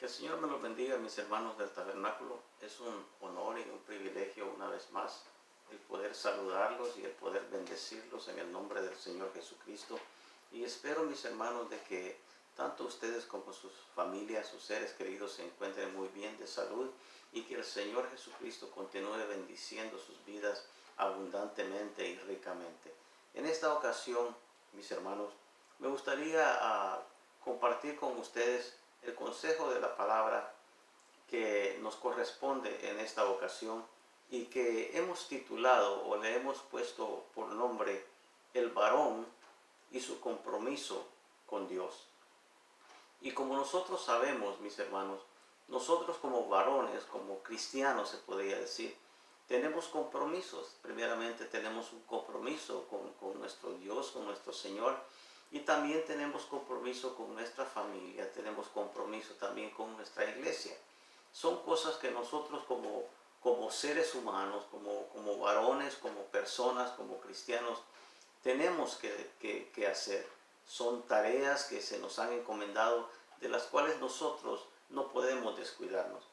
Que el Señor me los bendiga, mis hermanos del tabernáculo. Es un honor y un privilegio una vez más el poder saludarlos y el poder bendecirlos en el nombre del Señor Jesucristo. Y espero, mis hermanos, de que tanto ustedes como sus familias, sus seres queridos se encuentren muy bien de salud y que el Señor Jesucristo continúe bendiciendo sus vidas abundantemente y ricamente. En esta ocasión, mis hermanos, me gustaría compartir con ustedes el consejo de la palabra que nos corresponde en esta ocasión y que hemos titulado o le hemos puesto por nombre El varón y su compromiso con Dios. Y como nosotros sabemos, mis hermanos, nosotros como varones, como cristianos se podría decir, tenemos compromisos. Primeramente tenemos un compromiso con nuestro Dios, con nuestro Señor, y también tenemos compromiso con nuestra familia, tenemos compromiso también con nuestra iglesia. Son cosas que nosotros como seres humanos, como varones, como personas, como cristianos, tenemos que hacer. Son tareas que se nos han encomendado, de las cuales nosotros no podemos descuidarnos.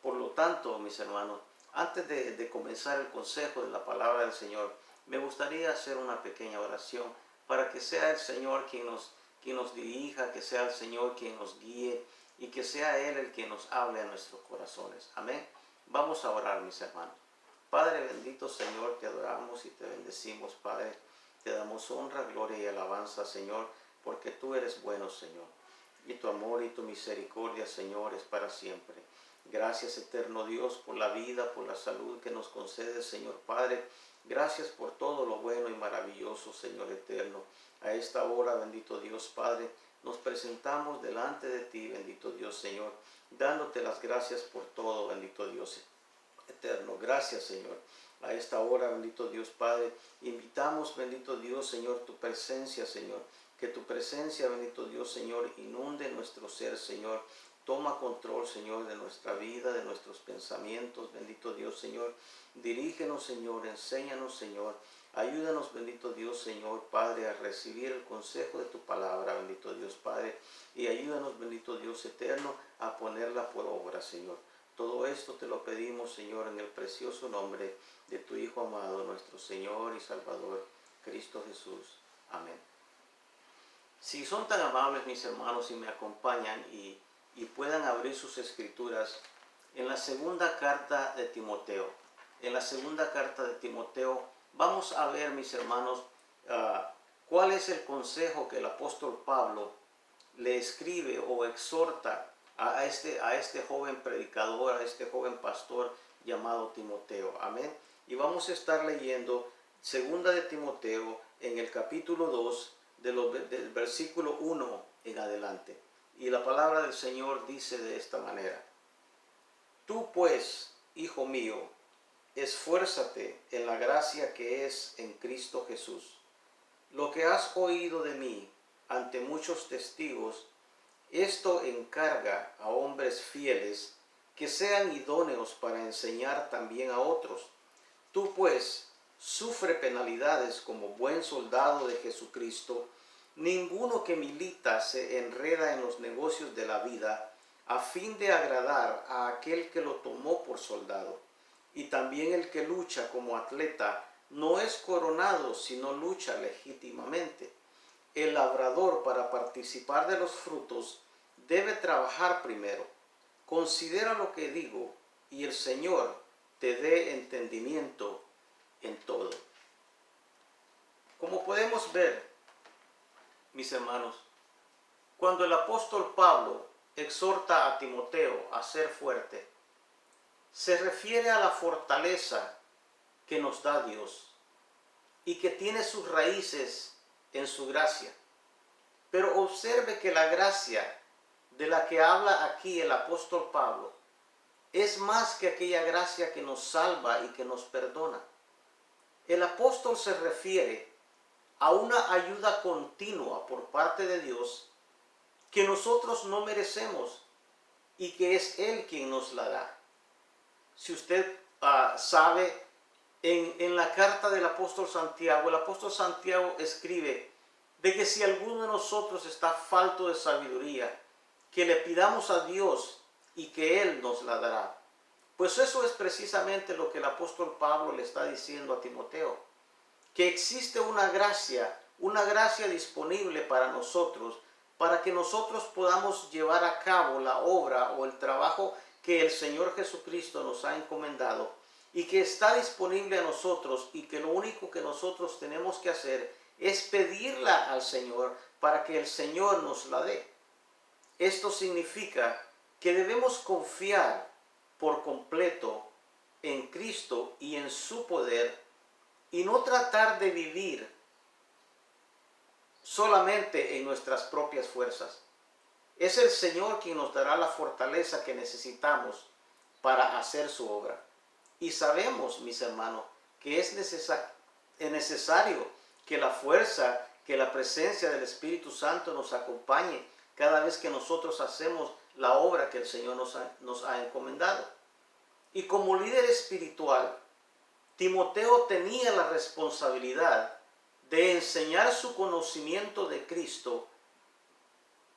Por lo tanto, mis hermanos, antes de comenzar el consejo de la palabra del Señor, me gustaría hacer una pequeña oración para que sea el Señor quien nos dirija, que sea el Señor quien nos guíe y que sea Él el que nos hable a nuestros corazones. Amén. Vamos a orar, mis hermanos. Padre bendito, Señor, te adoramos y te bendecimos, Padre. Te damos honra, gloria y alabanza, Señor, porque tú eres bueno, Señor. Y tu amor y tu misericordia, Señor, es para siempre. Gracias, eterno Dios, por la vida, por la salud que nos concedes, Señor Padre. Gracias por todo lo bueno y maravilloso, Señor eterno. A esta hora, bendito Dios Padre, nos presentamos delante de ti, bendito Dios Señor, dándote las gracias por todo, bendito Dios eterno. Gracias, Señor. A esta hora, bendito Dios Padre, invitamos, bendito Dios Señor, tu presencia, Señor. Que tu presencia, bendito Dios Señor, inunde nuestro ser, Señor. Toma control, Señor, de nuestra vida, de nuestros pensamientos, bendito Dios Señor. Dirígenos, Señor, enséñanos, Señor. Ayúdanos, bendito Dios Señor, Padre, a recibir el consejo de tu palabra, bendito Dios Padre. Y ayúdanos, bendito Dios eterno, a ponerla por obra, Señor. Todo esto te lo pedimos, Señor, en el precioso nombre de tu Hijo amado, nuestro Señor y Salvador, Cristo Jesús. Amén. Si son tan amables, mis hermanos, y me acompañan y puedan abrir sus escrituras en la segunda carta de Timoteo. En la segunda carta de Timoteo vamos a ver, mis hermanos, cuál es el consejo que el apóstol Pablo le escribe o exhorta a este joven predicador, a este joven pastor llamado Timoteo. Amén. Y vamos a estar leyendo segunda de Timoteo en el capítulo 2, del versículo 1 en adelante. Y la palabra del Señor dice de esta manera: Tú pues, hijo mío, esfuérzate en la gracia que es en Cristo Jesús. Lo que has oído de mí ante muchos testigos, esto encarga a hombres fieles que sean idóneos para enseñar también a otros. Tú pues, sufre penalidades como buen soldado de Jesucristo. Ninguno que milita se enreda en los negocios de la vida a fin de agradar a aquel que lo tomó por soldado. Y también el que lucha como atleta no es coronado, sino lucha legítimamente. El labrador, para participar de los frutos, debe trabajar primero. Considera lo que digo, y el Señor te dé entendimiento en todo. Como podemos ver, mis hermanos, cuando el apóstol Pablo exhorta a Timoteo a ser fuerte, se refiere a la fortaleza que nos da Dios y que tiene sus raíces en su gracia. Pero observe que la gracia de la que habla aquí el apóstol Pablo es más que aquella gracia que nos salva y que nos perdona. El apóstol se refiere a una ayuda continua por parte de Dios que nosotros no merecemos y que es Él quien nos la da. Si usted sabe, en la carta del apóstol Santiago, el apóstol Santiago escribe de que si alguno de nosotros está falto de sabiduría, que le pidamos a Dios, y que Él nos la dará. Pues eso es precisamente lo que el apóstol Pablo le está diciendo a Timoteo, que existe una gracia disponible para nosotros, para que nosotros podamos llevar a cabo la obra o el trabajo que el Señor Jesucristo nos ha encomendado y que está disponible a nosotros, y que lo único que nosotros tenemos que hacer es pedirla al Señor para que el Señor nos la dé. Esto significa que debemos confiar por completo en Cristo y en su poder, y no tratar de vivir solamente en nuestras propias fuerzas. Es el Señor quien nos dará la fortaleza que necesitamos para hacer su obra. Y sabemos, mis hermanos, que es necesario que la fuerza, que la presencia del Espíritu Santo nos acompañe cada vez que nosotros hacemos la obra que el Señor nos ha encomendado. Y como líder espiritual, Timoteo tenía la responsabilidad de enseñar su conocimiento de Cristo,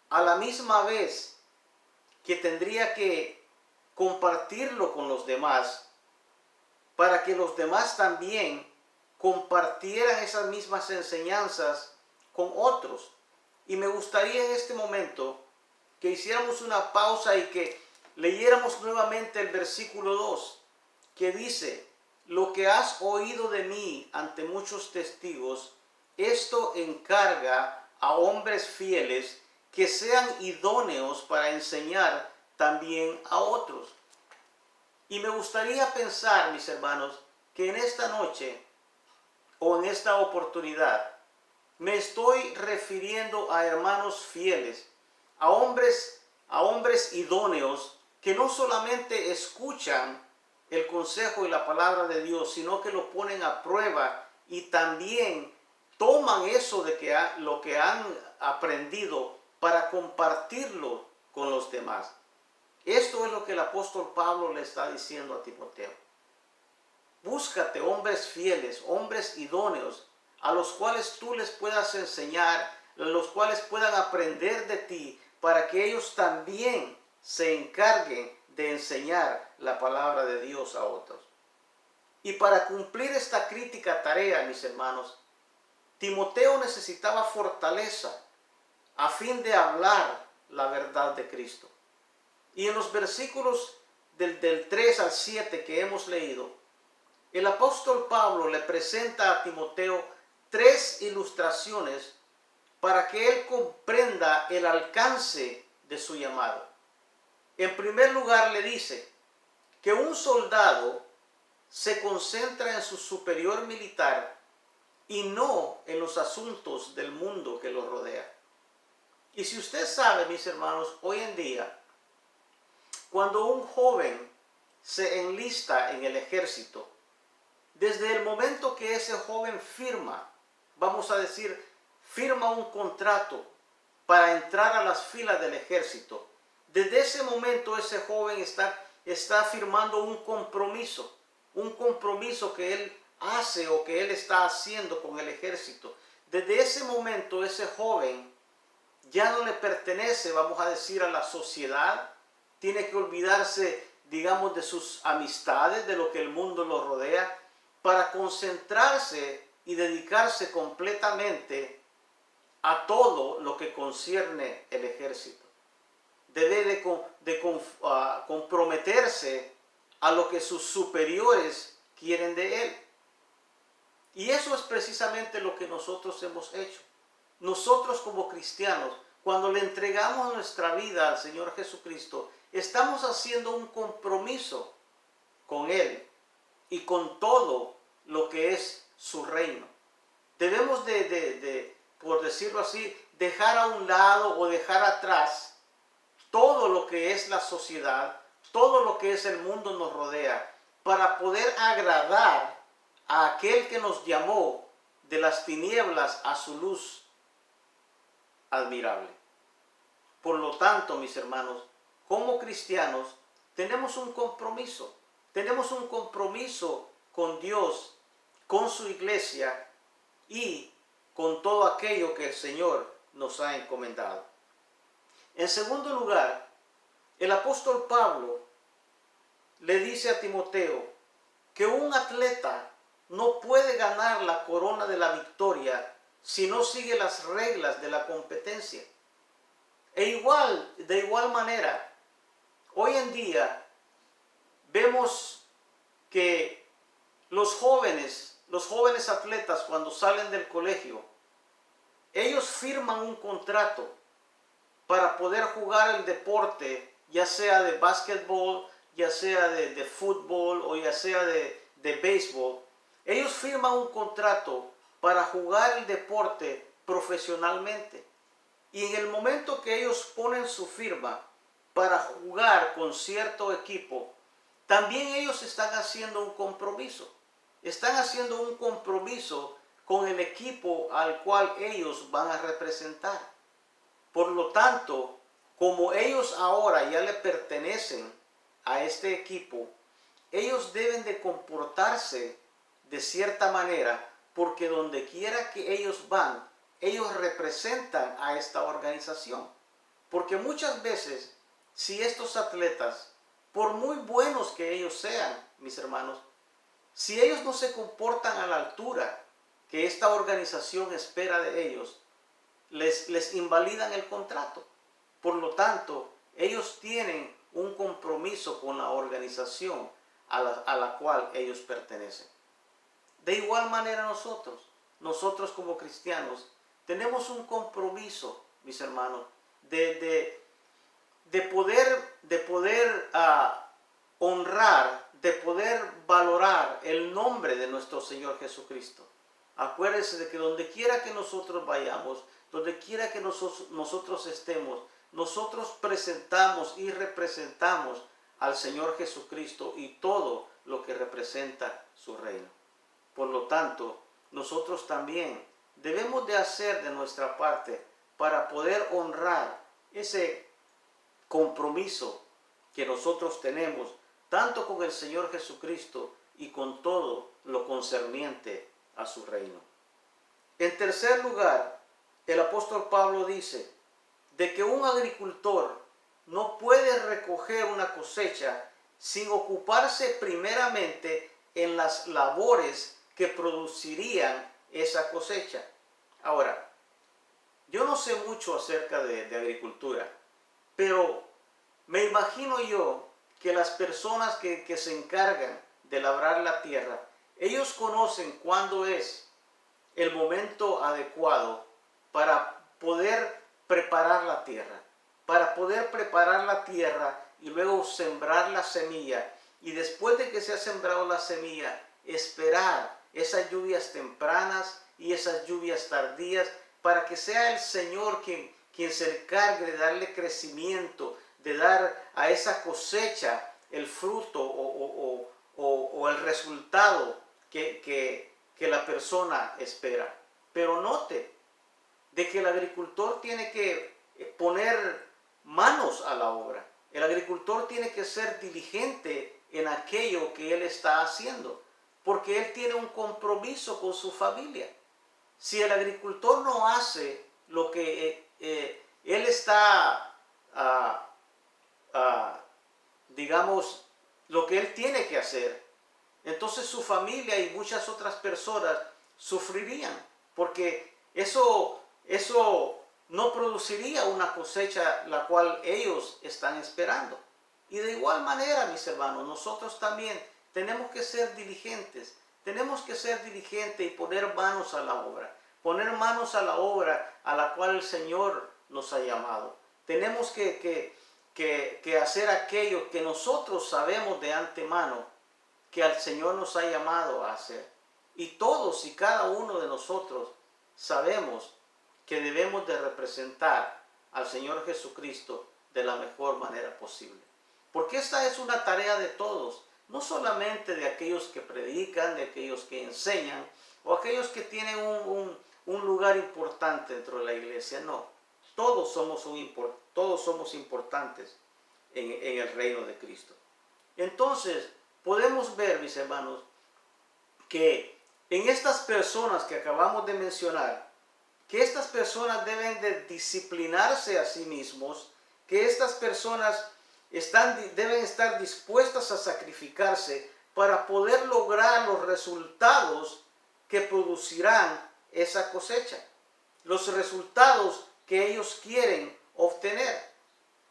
a la misma vez que tendría que compartirlo con los demás, para que los demás también compartieran esas mismas enseñanzas con otros. Y me gustaría en este momento que hiciéramos una pausa y que leyéramos nuevamente el versículo 2, que dice: lo que has oído de mí ante muchos testigos, esto encarga a hombres fieles que sean idóneos para enseñar también a otros. Y me gustaría pensar, mis hermanos, que en esta noche o en esta oportunidad me estoy refiriendo a hermanos fieles, a hombres idóneos que no solamente escuchan el consejo y la palabra de Dios, sino que lo ponen a prueba y también toman eso de que lo que han aprendido para compartirlo con los demás. Esto es lo que el apóstol Pablo le está diciendo a Timoteo. Búscate hombres fieles, hombres idóneos, a los cuales tú les puedas enseñar, a los cuales puedan aprender de ti, para que ellos también se encarguen de enseñar la palabra de Dios a otros. Y para cumplir esta crítica tarea, mis hermanos, Timoteo necesitaba fortaleza a fin de hablar la verdad de Cristo. Y en los versículos del 3 al 7 que hemos leído, el apóstol Pablo le presenta a Timoteo 3 ilustraciones para que él comprenda el alcance de su llamado. En primer lugar, le dice que un soldado se concentra en su superior militar y no en los asuntos del mundo que lo rodea. Y si usted sabe, mis hermanos, hoy en día, cuando un joven se enlista en el ejército, desde el momento que ese joven firma, vamos a decir, firma un contrato para entrar a las filas del ejército, desde ese momento ese joven está firmando un compromiso que él hace o que él está haciendo con el ejército. Desde ese momento ese joven ya no le pertenece, vamos a decir, a la sociedad. Tiene que olvidarse, digamos, de sus amistades, de lo que el mundo lo rodea, para concentrarse y dedicarse completamente a todo lo que concierne el ejército. Debe de comprometerse a lo que sus superiores quieren de él. Y eso es precisamente lo que nosotros hemos hecho. Nosotros como cristianos, cuando le entregamos nuestra vida al Señor Jesucristo, estamos haciendo un compromiso con Él y con todo lo que es su reino. Debemos por decirlo así, dejar a un lado o dejar atrás todo lo que es la sociedad, todo lo que es el mundo nos rodea, para poder agradar a aquel que nos llamó de las tinieblas a su luz admirable. Por lo tanto, mis hermanos, como cristianos tenemos un compromiso con Dios, con su iglesia y con todo aquello que el Señor nos ha encomendado. En segundo lugar, El apóstol Pablo le dice a Timoteo que un atleta no puede ganar la corona de la victoria si no sigue las reglas de la competencia. De igual manera, hoy en día vemos que los jóvenes atletas cuando salen del colegio, ellos firman un contrato para poder jugar el deporte, ya sea de básquetbol, ya sea de fútbol o ya sea de béisbol. Ellos firman un contrato para jugar el deporte profesionalmente. Y en el momento que ellos ponen su firma para jugar con cierto equipo, también ellos están haciendo un compromiso. Están haciendo un compromiso con el equipo al cual ellos van a representar. Por lo tanto, como ellos ahora ya le pertenecen a este equipo, ellos deben de comportarse de cierta manera, porque donde quiera que ellos van, ellos representan a esta organización. Porque muchas veces, si estos atletas, por muy buenos que ellos sean, mis hermanos, si ellos no se comportan a la altura que esta organización espera de ellos, les invalidan el contrato. Por lo tanto, ellos tienen un compromiso con la organización a la cual ellos pertenecen. De igual manera nosotros como cristianos, tenemos un compromiso, mis hermanos, de poder honrar, de poder valorar el nombre de nuestro Señor Jesucristo. Acuérdense de que donde quiera que nosotros vayamos, donde quiera que nosotros estemos, nosotros presentamos y representamos al Señor Jesucristo y todo lo que representa su reino. Por lo tanto, nosotros también debemos de hacer de nuestra parte para poder honrar ese compromiso que nosotros tenemos, tanto con el Señor Jesucristo y con todo lo concerniente a su reino. En tercer lugar, el apóstol Pablo dice de que un agricultor no puede recoger una cosecha sin ocuparse primeramente en las labores que producirían esa cosecha. Ahora, yo no sé mucho acerca de agricultura, pero me imagino yo que las personas que se encargan de labrar la tierra, ellos conocen cuándo es el momento adecuado para poder preparar la tierra, y luego sembrar la semilla, y después de que se ha sembrado la semilla, esperar esas lluvias tempranas y esas lluvias tardías para que sea el Señor quien se encargue de darle crecimiento, de dar a esa cosecha el fruto o el resultado que la persona espera. Pero note de que el agricultor tiene que poner manos a la obra. El agricultor tiene que ser diligente en aquello que él está haciendo, porque él tiene un compromiso con su familia. Si el agricultor no hace lo que él está, digamos, lo que él tiene que hacer, entonces su familia y muchas otras personas sufrirían, porque eso no produciría una cosecha la cual ellos están esperando. Y de igual manera, mis hermanos, nosotros también tenemos que ser diligentes. Tenemos que ser diligentes y poner manos a la obra. Poner manos a la obra a la cual el Señor nos ha llamado. Tenemos que hacer aquello que nosotros sabemos de antemano que al Señor nos ha llamado a hacer. Y todos y cada uno de nosotros sabemos que debemos de representar al Señor Jesucristo de la mejor manera posible. Porque esta es una tarea de todos, no solamente de aquellos que predican, de aquellos que enseñan, o aquellos que tienen un lugar importante dentro de la iglesia. No, todos somos importantes en el reino de Cristo. Entonces, podemos ver, mis hermanos, que en estas personas que acabamos de mencionar, que estas personas deben de disciplinarse a sí mismos, que estas personas deben estar dispuestas a sacrificarse para poder lograr los resultados que producirán esa cosecha, los resultados que ellos quieren obtener.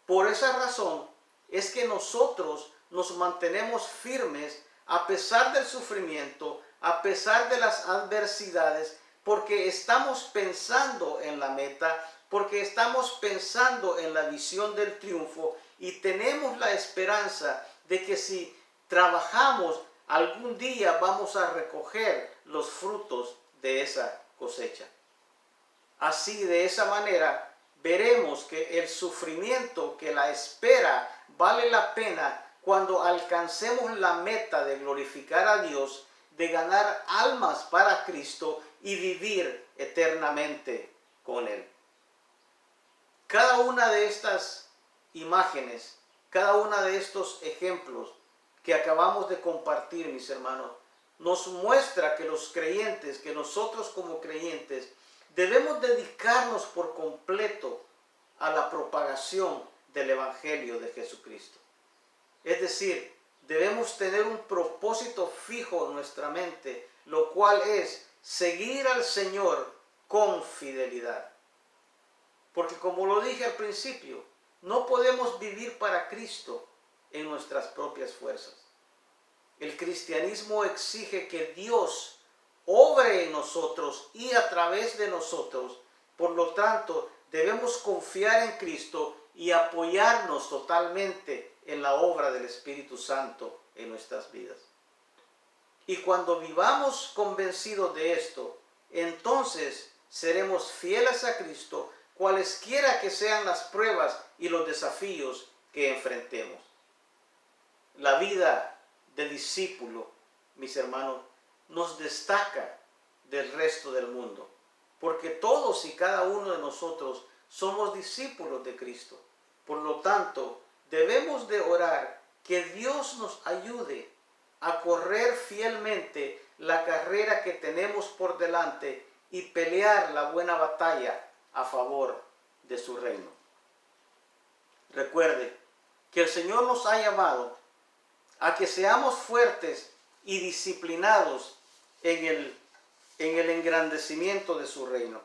Por esa razón es que nosotros nos mantenemos firmes a pesar del sufrimiento, a pesar de las adversidades, porque estamos pensando en la meta, porque estamos pensando en la visión del triunfo y tenemos la esperanza de que si trabajamos, algún día vamos a recoger los frutos de esa cosecha. Así, de esa manera, veremos que el sufrimiento, que la espera, vale la pena cuando alcancemos la meta de glorificar a Dios, de ganar almas para Cristo y vivir eternamente con Él. Cada una de estas imágenes, cada uno de estos ejemplos que acabamos de compartir, mis hermanos, nos muestra que los creyentes, que nosotros como creyentes, debemos dedicarnos por completo a la propagación del Evangelio de Jesucristo. Es decir, debemos tener un propósito fijo en nuestra mente, lo cual es seguir al Señor con fidelidad. Porque como lo dije al principio, no podemos vivir para Cristo en nuestras propias fuerzas. El cristianismo exige que Dios obre en nosotros y a través de nosotros. Por lo tanto, debemos confiar en Cristo y apoyarnos totalmente en la obra del Espíritu Santo en nuestras vidas. Y cuando vivamos convencidos de esto, entonces seremos fieles a Cristo, cualesquiera que sean las pruebas y los desafíos que enfrentemos. La vida de discípulo, mis hermanos, nos destaca del resto del mundo, porque todos y cada uno de nosotros somos discípulos de Cristo. Por lo tanto, debemos de orar que Dios nos ayude a correr fielmente la carrera que tenemos por delante y pelear la buena batalla a favor de su reino. Recuerde que el Señor nos ha llamado a que seamos fuertes y disciplinados en el engrandecimiento de su reino.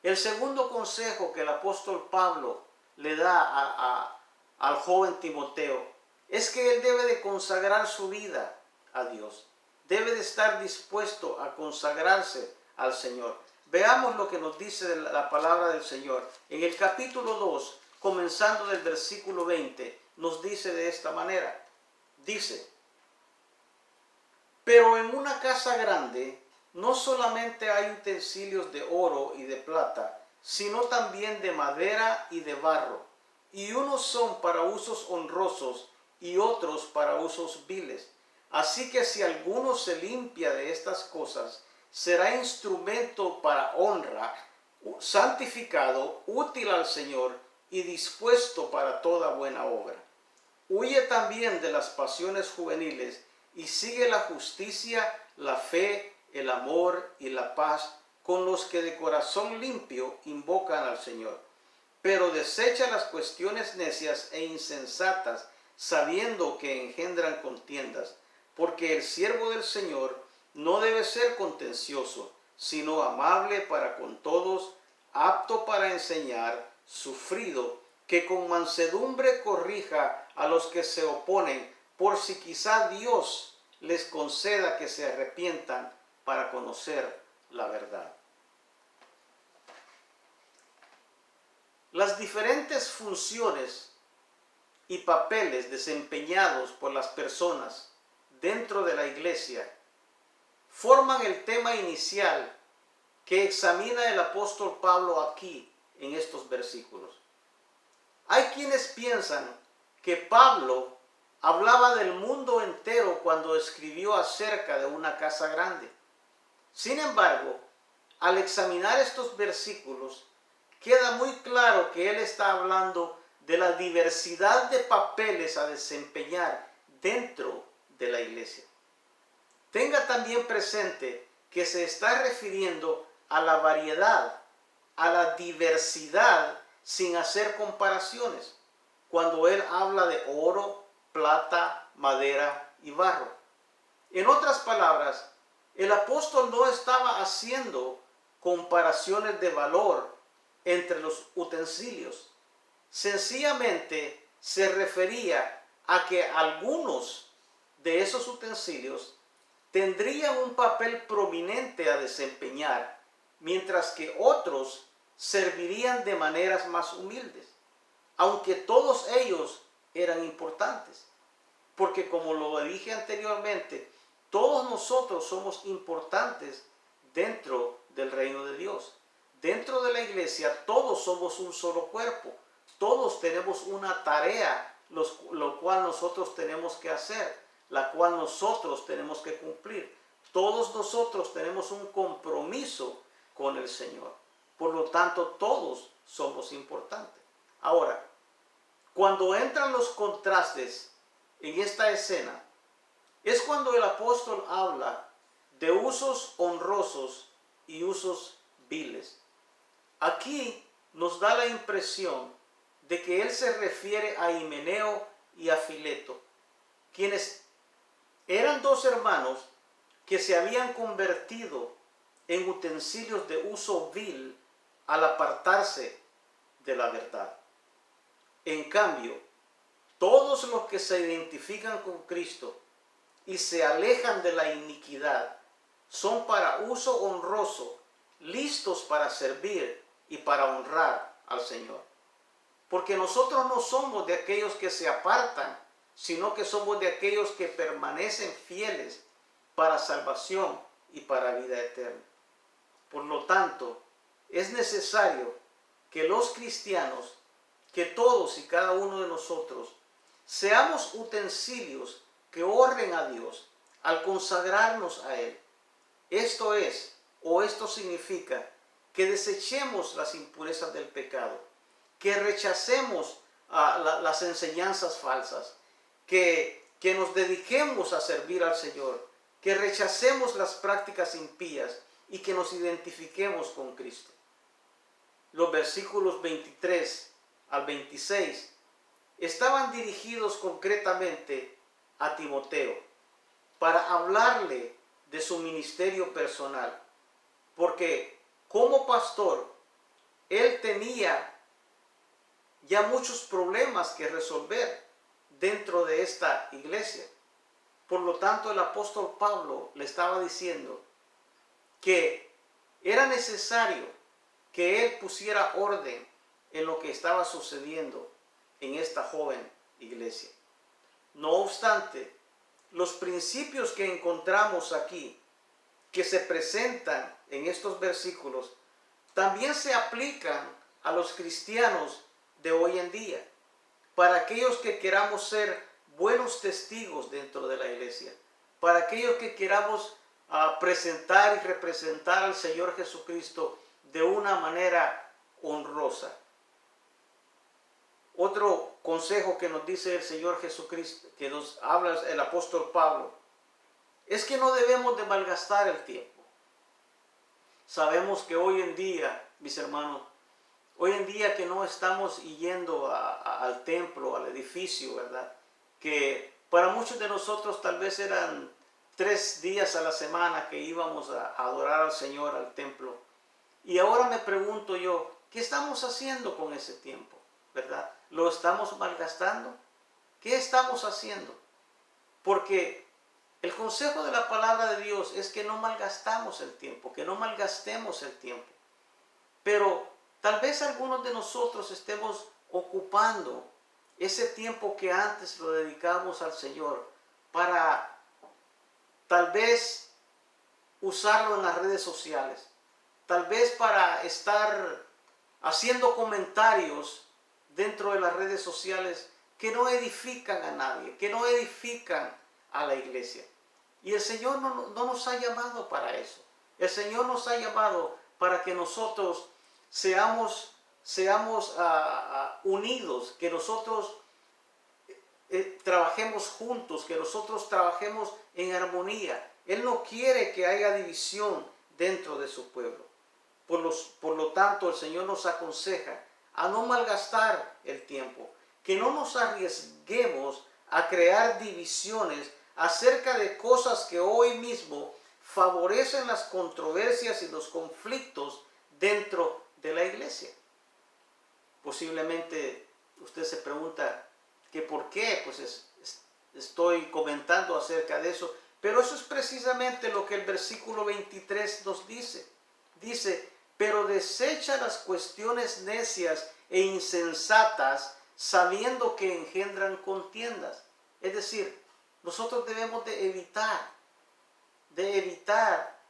El segundo consejo que el apóstol Pablo le da al joven Timoteo es que él debe de consagrar su vida a Dios. Debe de estar dispuesto a consagrarse al Señor. Veamos lo que nos dice la palabra del Señor. En el capítulo 2, comenzando del versículo 20, nos dice de esta manera. Dice: pero en una casa grande no solamente hay utensilios de oro y de plata, sino también de madera y de barro, y unos son para usos honrosos y otros para usos viles. Así que si alguno se limpia de estas cosas, será instrumento para honra, santificado, útil al Señor y dispuesto para toda buena obra. Huye también de las pasiones juveniles y sigue la justicia, la fe, el amor y la paz con los que de corazón limpio invocan al Señor. Pero desecha las cuestiones necias e insensatas, sabiendo que engendran contiendas, porque el siervo del Señor no debe ser contencioso, sino amable para con todos, apto para enseñar, sufrido, que con mansedumbre corrija a los que se oponen, por si quizá Dios les conceda que se arrepientan para conocer la verdad. Las diferentes funciones y papeles desempeñados por las personas dentro de la iglesia forman el tema inicial que examina el apóstol Pablo aquí en estos versículos. Hay quienes piensan que Pablo hablaba del mundo entero cuando escribió acerca de una casa grande. Sin embargo, al examinar estos versículos, queda muy claro que él está hablando de la diversidad de papeles a desempeñar dentro de la iglesia. Tenga también presente que se está refiriendo a la variedad, a la diversidad, sin hacer comparaciones. cuando él habla de oro, plata, madera y barro. En otras palabras, el apóstol no estaba haciendo comparaciones de valor entre los utensilios. Sencillamente se refería a que algunos de esos utensilios tendrían un papel prominente a desempeñar, mientras que otros servirían de maneras más humildes, aunque todos ellos eran importantes. Porque como lo dije anteriormente, todos nosotros somos importantes dentro del reino de Dios. Dentro de la iglesia todos somos un solo cuerpo. Todos tenemos una tarea, lo cual nosotros tenemos que hacer, la cual nosotros tenemos que cumplir. Todos nosotros tenemos un compromiso con el Señor. Por lo tanto, todos somos importantes. Ahora, cuando entran los contrastes en esta escena, es cuando el apóstol habla de usos honrosos y usos viles. Aquí nos da la impresión de que él se refiere a Himeneo y a Fileto, quienes eran dos hermanos que se habían convertido en utensilios de uso vil al apartarse de la verdad. En cambio, todos los que se identifican con Cristo y se alejan de la iniquidad son para uso honroso, listos para servir y para honrar al Señor. Porque nosotros no somos de aquellos que se apartan, sino que somos de aquellos que permanecen fieles para salvación y para vida eterna. Por lo tanto, es necesario que los cristianos, que todos y cada uno de nosotros, seamos utensilios que honren a Dios al consagrarnos a Él. Esto es, o esto significa, que desechemos las impurezas del pecado, que rechacemos las enseñanzas falsas, que nos dediquemos a servir al Señor, que rechacemos las prácticas impías y que nos identifiquemos con Cristo. Los versículos 23 al 26 estaban dirigidos concretamente a Timoteo para hablarle de su ministerio personal, porque como pastor él tenía ya muchos problemas que resolver dentro de esta iglesia. Por lo tanto, el apóstol Pablo le estaba diciendo que era necesario que él pusiera orden en lo que estaba sucediendo en esta joven iglesia. No obstante, los principios que encontramos aquí, que se presentan en estos versículos, también se aplican a los cristianos de hoy en día, para aquellos que queramos ser buenos testigos dentro de la iglesia, para aquellos que queramos presentar y representar al Señor Jesucristo de una manera honrosa. Otro consejo que nos dice el Señor Jesucristo, que nos habla el apóstol Pablo, es que no debemos de malgastar el tiempo. Sabemos que hoy en día, mis hermanos, hoy en día que no estamos yendo al templo, al edificio, ¿verdad? Que para muchos de nosotros tal vez eran 3 días a la semana que íbamos a adorar al Señor, al templo. Y ahora me pregunto yo, ¿qué estamos haciendo con ese tiempo? ¿Verdad? ¿Lo estamos malgastando? ¿Qué estamos haciendo? Porque el consejo de la palabra de Dios es que no malgastamos el tiempo, que no malgastemos el tiempo. Pero tal vez algunos de nosotros estemos ocupando ese tiempo que antes lo dedicamos al Señor para tal vez usarlo en las redes sociales, tal vez para estar haciendo comentarios dentro de las redes sociales que no edifican a nadie, que no edifican a la iglesia. Y el Señor no nos ha llamado para eso. El Señor nos ha llamado para que nosotros seamos unidos, que nosotros trabajemos juntos, que nosotros trabajemos en armonía. Él no quiere que haya división dentro de su pueblo. Por lo tanto, el Señor nos aconseja a no malgastar el tiempo, que no nos arriesguemos a crear divisiones acerca de cosas que hoy mismo favorecen las controversias y los conflictos dentro de la iglesia. Posiblemente usted se pregunta que por qué, pues estoy comentando acerca de eso, pero eso es precisamente lo que el versículo 23 nos dice. Dice, pero desecha las cuestiones necias e insensatas, sabiendo que engendran contiendas. Es decir, nosotros debemos de evitar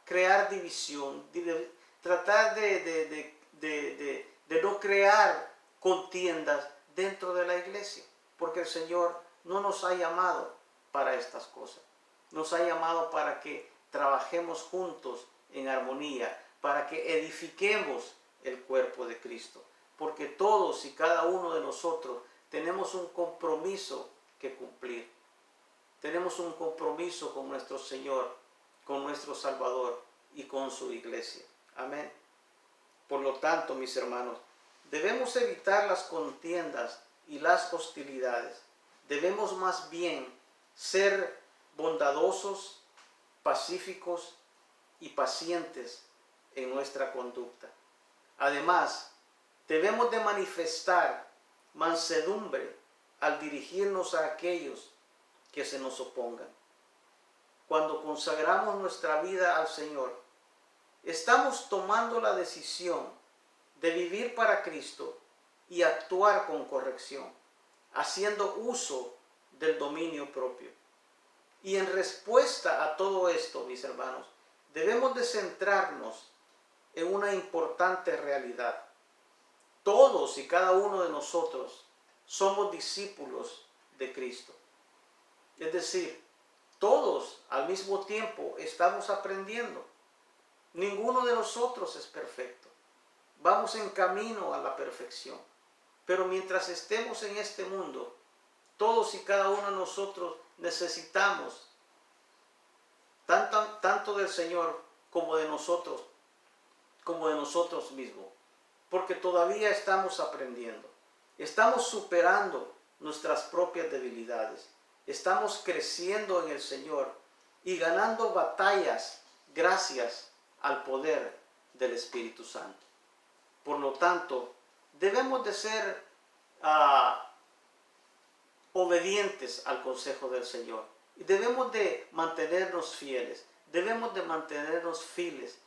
crear división, tratar de no crear contiendas dentro de la iglesia, porque el Señor no nos ha llamado para estas cosas. Nos ha llamado para que trabajemos juntos en armonía, para que edifiquemos el cuerpo de Cristo, porque todos y cada uno de nosotros tenemos un compromiso que cumplir. Tenemos un compromiso con nuestro Señor, con nuestro Salvador y con su iglesia. Amén. Por lo tanto, mis hermanos, debemos evitar las contiendas y las hostilidades. Debemos más bien ser bondadosos, pacíficos y pacientes en nuestra conducta. Además, debemos de manifestar mansedumbre al dirigirnos a aquellos que se nos opongan. Cuando consagramos nuestra vida al Señor, estamos tomando la decisión de vivir para Cristo y actuar con corrección, haciendo uso del dominio propio. Y en respuesta a todo esto, mis hermanos, debemos de centrarnos en una importante realidad. Todos y cada uno de nosotros somos discípulos de Cristo. Es decir, todos al mismo tiempo estamos aprendiendo. Ninguno de nosotros es perfecto. Vamos en camino a la perfección. Pero mientras estemos en este mundo, todos y cada uno de nosotros necesitamos tanto del Señor como de nosotros mismos, porque todavía estamos aprendiendo, estamos superando nuestras propias debilidades, estamos creciendo en el Señor y ganando batallas gracias al poder del Espíritu Santo. Por lo tanto, debemos de ser obedientes al consejo del Señor. Y debemos de mantenernos fieles, debemos de mantenernos firmes,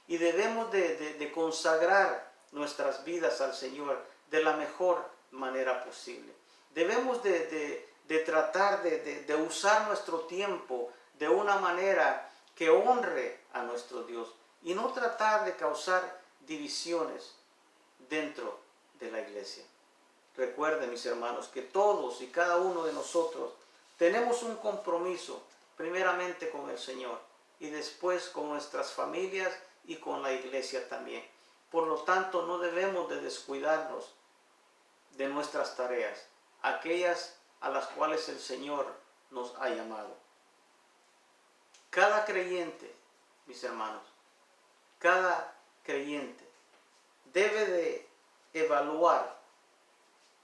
y debemos de consagrar nuestras vidas al Señor de la mejor manera posible. Debemos de tratar de usar nuestro tiempo de una manera que honre a nuestro Dios y no tratar de causar divisiones dentro de la iglesia. Recuerden, mis hermanos, que todos y cada uno de nosotros tenemos un compromiso, primeramente con el Señor y después con nuestras familias y con la iglesia también. Por lo tanto, no debemos de descuidarnos de nuestras tareas, aquellas a las cuales el Señor nos ha llamado. Cada creyente, mis hermanos, cada creyente debe de evaluar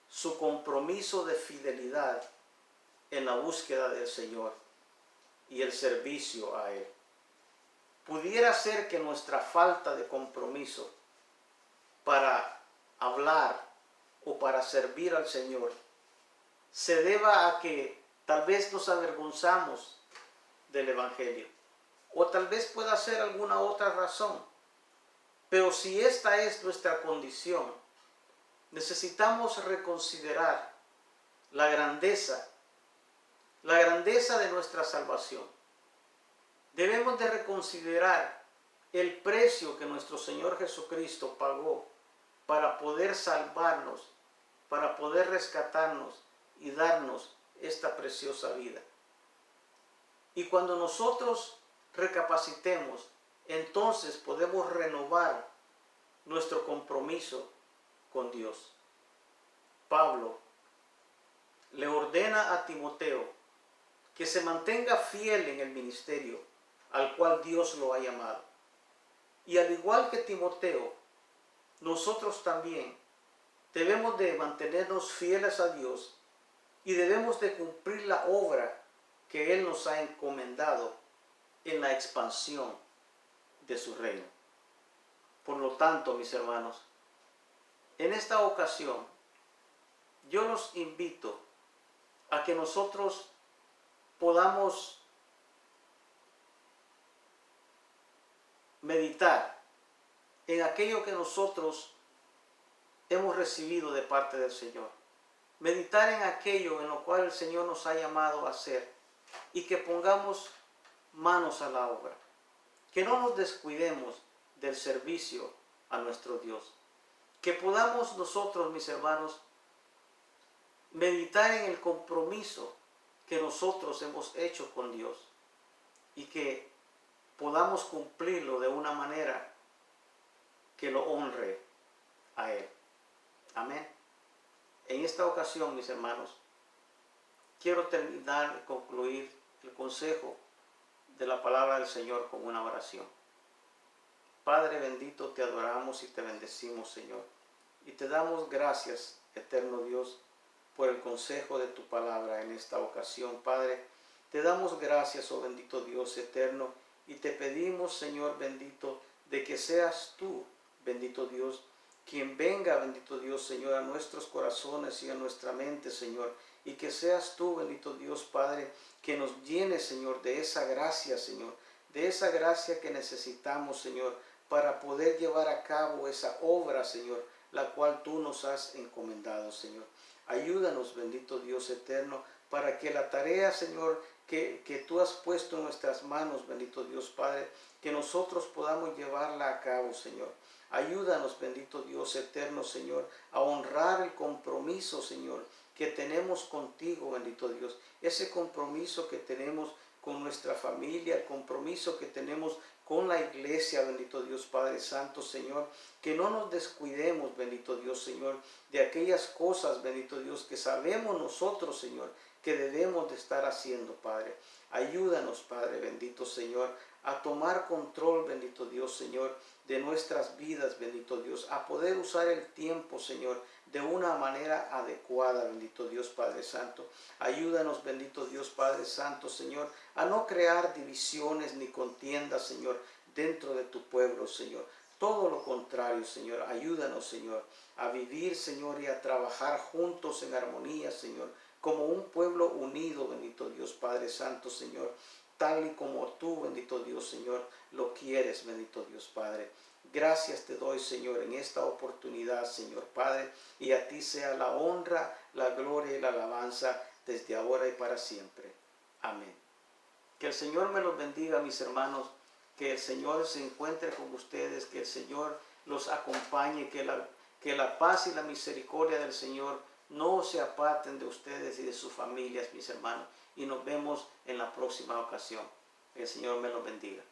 su compromiso de fidelidad en la búsqueda del Señor y el servicio a Él. Pudiera ser que nuestra falta de compromiso para hablar o para servir al Señor se deba a que tal vez nos avergonzamos del Evangelio, o tal vez pueda ser alguna otra razón. Pero si esta es nuestra condición, necesitamos reconsiderar la grandeza de nuestra salvación. Debemos de reconsiderar el precio que nuestro Señor Jesucristo pagó para poder salvarnos, para poder rescatarnos y darnos esta preciosa vida. Y cuando nosotros recapacitemos, entonces podemos renovar nuestro compromiso con Dios. Pablo le ordena a Timoteo que se mantenga fiel en el ministerio al cual Dios lo ha llamado. Y al igual que Timoteo, nosotros también debemos de mantenernos fieles a Dios y debemos de cumplir la obra que Él nos ha encomendado en la expansión de su reino. Por lo tanto, mis hermanos, en esta ocasión, yo los invito a que nosotros podamos meditar en aquello que nosotros hemos recibido de parte del Señor. Meditar en aquello en lo cual el Señor nos ha llamado a hacer y que pongamos manos a la obra. Que no nos descuidemos del servicio a nuestro Dios. Que podamos nosotros, mis hermanos, meditar en el compromiso que nosotros hemos hecho con Dios y que podamos cumplirlo de una manera que lo honre a Él. Amén. En esta ocasión, mis hermanos, quiero terminar y concluir el consejo de la palabra del Señor con una oración. Padre bendito, te adoramos y te bendecimos, Señor. Y te damos gracias, eterno Dios, por el consejo de tu palabra en esta ocasión, Padre. Te damos gracias, oh bendito Dios eterno, y te pedimos, Señor bendito, de que seas tú, bendito Dios, quien venga, bendito Dios, Señor, a nuestros corazones y a nuestra mente, Señor, y que seas tú, bendito Dios, Padre, que nos llene, Señor, de esa gracia, Señor, de esa gracia que necesitamos, Señor, para poder llevar a cabo esa obra, Señor, la cual tú nos has encomendado, Señor. Ayúdanos, bendito Dios eterno, para que la tarea, Señor, que tú has puesto en nuestras manos, bendito Dios Padre, que nosotros podamos llevarla a cabo, Señor. Ayúdanos, bendito Dios eterno, Señor, a honrar el compromiso, Señor, que tenemos contigo, bendito Dios. Ese compromiso que tenemos con nuestra familia, el compromiso que tenemos con la iglesia, bendito Dios Padre Santo, Señor, que no nos descuidemos, bendito Dios, Señor, de aquellas cosas, bendito Dios, que sabemos nosotros, Señor, que debemos de estar haciendo, Padre. Ayúdanos, Padre bendito, Señor, a tomar control, bendito Dios, Señor, de nuestras vidas, bendito Dios, a poder usar el tiempo, Señor, de una manera adecuada, bendito Dios Padre Santo. Ayúdanos, bendito Dios Padre Santo, Señor, a no crear divisiones ni contiendas, Señor, dentro de tu pueblo, Señor. Todo lo contrario, Señor. Ayúdanos, Señor, a vivir, Señor, y a trabajar juntos en armonía, Señor, como un pueblo unido, bendito Dios Padre Santo, Señor, tal y como tú, bendito Dios, Señor, lo quieres, bendito Dios Padre. Gracias te doy, Señor, en esta oportunidad, Señor Padre, y a ti sea la honra, la gloria y la alabanza desde ahora y para siempre. Amén. Que el Señor me los bendiga, mis hermanos, que el Señor se encuentre con ustedes, que el Señor los acompañe, que la paz y la misericordia del Señor no se aparten de ustedes y de sus familias, mis hermanos. Y nos vemos en la próxima ocasión. El Señor me los bendiga.